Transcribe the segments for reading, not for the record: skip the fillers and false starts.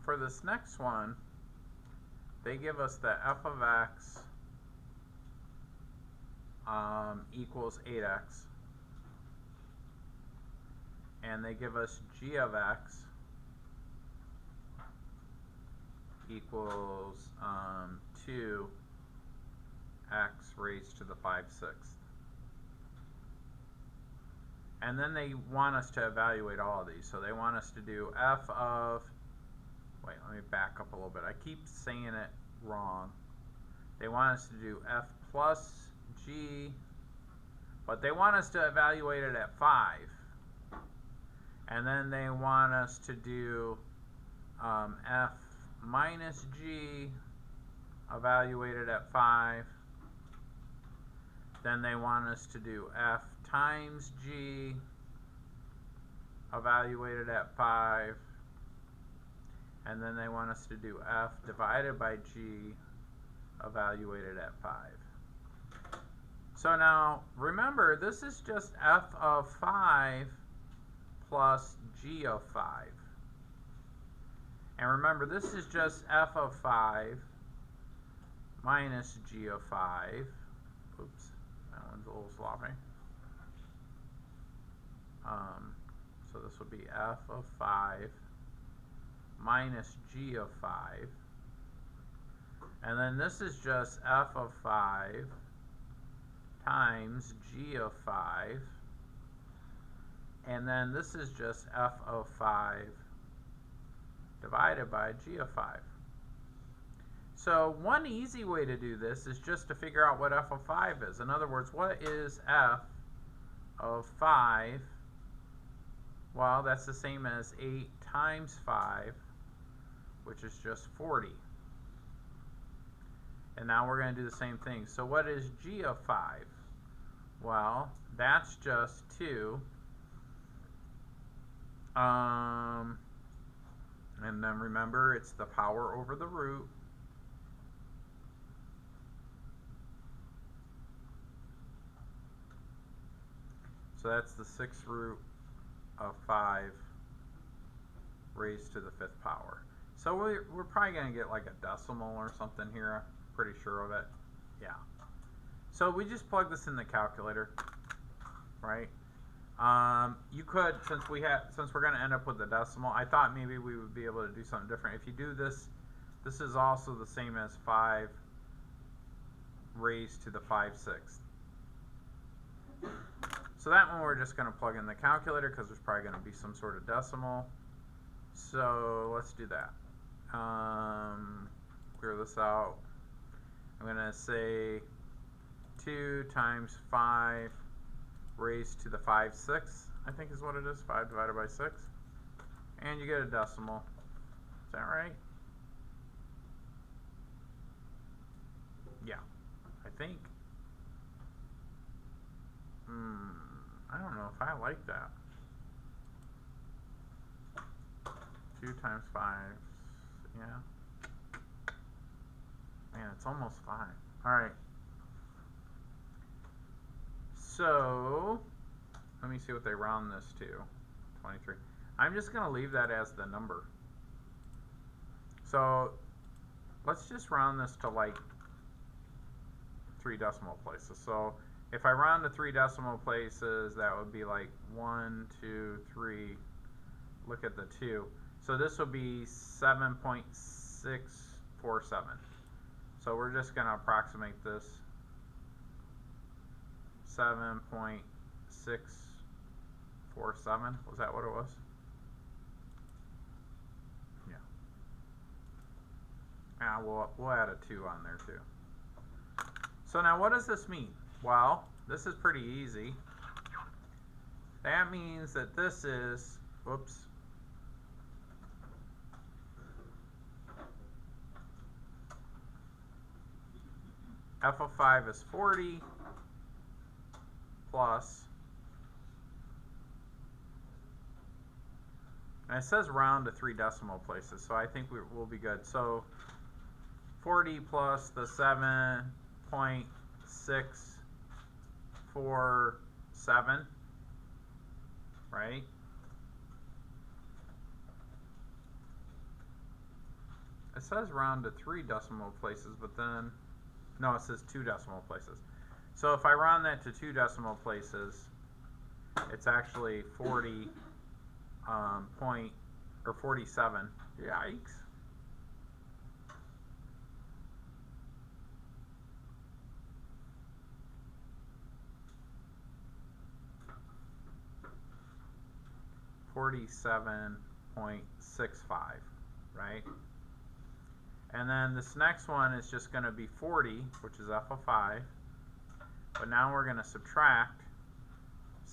For this next one, they give us that f of x equals 8x, and they give us g of x equals 2x raised to the 5/6. And then they want us to evaluate all of these. So they want us to do f of, wait, let me back up a little bit. I keep saying it wrong. They want us to do f plus g, but they want us to evaluate it at 5. And then they want us to do f minus g evaluated at 5. Then they want us to do f times g evaluated at 5. And then they want us to do f divided by g evaluated at 5. So now, remember, this is just f of 5 plus g of 5. And remember, this is just f of 5 minus g of 5. Oops, that one's a little sloppy. So this would be f of 5 minus g of 5. And then this is just f of 5 times g of 5. And then this is just f of 5 divided by g of 5. So one easy way to do this is just to figure out what f of 5 is. In other words, what is f of 5? Well, that's the same as 8 times 5, which is just 40. And now we're going to do the same thing. So what is g of 5? Well, that's just 2. And then remember, it's the power over the root. So that's the 6th root of 5 raised to the 5th power. So we're probably going to get like a decimal or something here. I'm pretty sure of it. Yeah. So we just plug this in the calculator, right? You could, since we're going to end up with a decimal, I thought maybe we would be able to do something different. If you do this, this is also the same as 5 raised to the 5/6. So that one we're just going to plug in the calculator because there's probably going to be some sort of decimal. So let's do that. Clear this out. I'm going to say 2 times 5 raised to the 5/6, I think is what it is, 5 divided by 6. And you get a decimal. Is that right? Yeah, I think. I don't know if I like that. 2 times 5, yeah. Man, it's almost 5. All right. So, let me see what they round this to. 23. I'm just going to leave that as the number. So, let's just round this to like 3 decimal places. So, if I round to 3 decimal places, that would be like 1, 2, 3. Look at the 2. So this would be 7.647. So we're just going to approximate this. 7.647. Was that what it was? Yeah. We'll add a 2 on there too. So now what does this mean? Well, this is pretty easy. That means that this is, whoops, f of 5 is 40 plus, and it says round to 3 decimal places, so I think we'll be good. So 40 plus the 7.647, right? it says round to 3 decimal places, but then, no, it says 2 decimal places. So if I round that to 2 decimal places, it's actually 40 47. Yikes. $47.65, right? And then this next one is just going to be 40, which is f of 5. But now we're going to subtract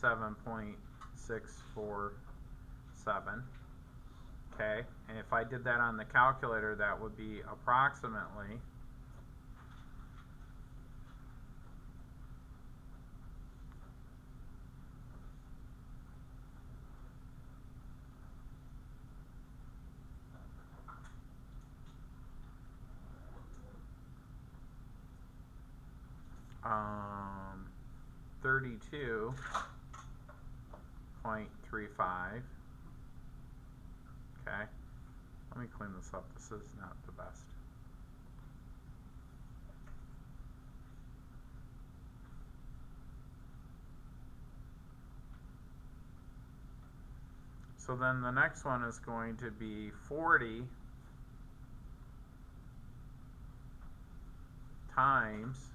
7.647. Okay, and if I did that on the calculator, that would be approximately 32.35. Okay, let me clean this up. This is not the best. So then the next one is going to be 40 times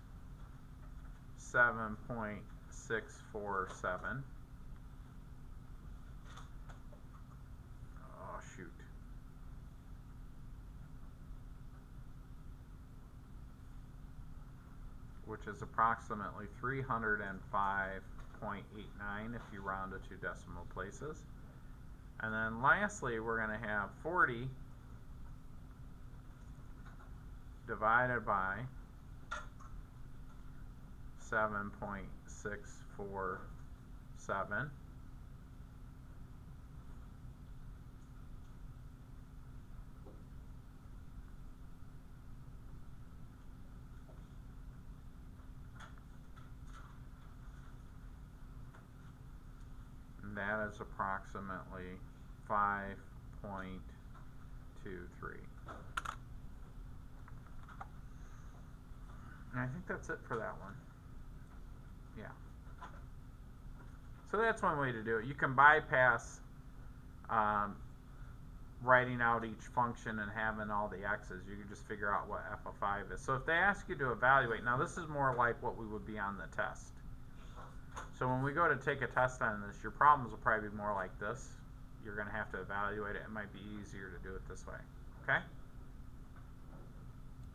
7.647. Oh, shoot. Which is approximately 305.89 if you round to 2 decimal places. And then lastly, we're going to have 40 divided by 7.647. And that is approximately 5.23. And I think that's it for that one. Yeah. So that's one way to do it. You can bypass writing out each function and having all the x's. You can just figure out what f of 5 is. So if they ask you to evaluate, now this is more like what we would be on the test. So when we go to take a test on this, your problems will probably be more like this. You're going to have to evaluate it. It might be easier to do it this way. Okay?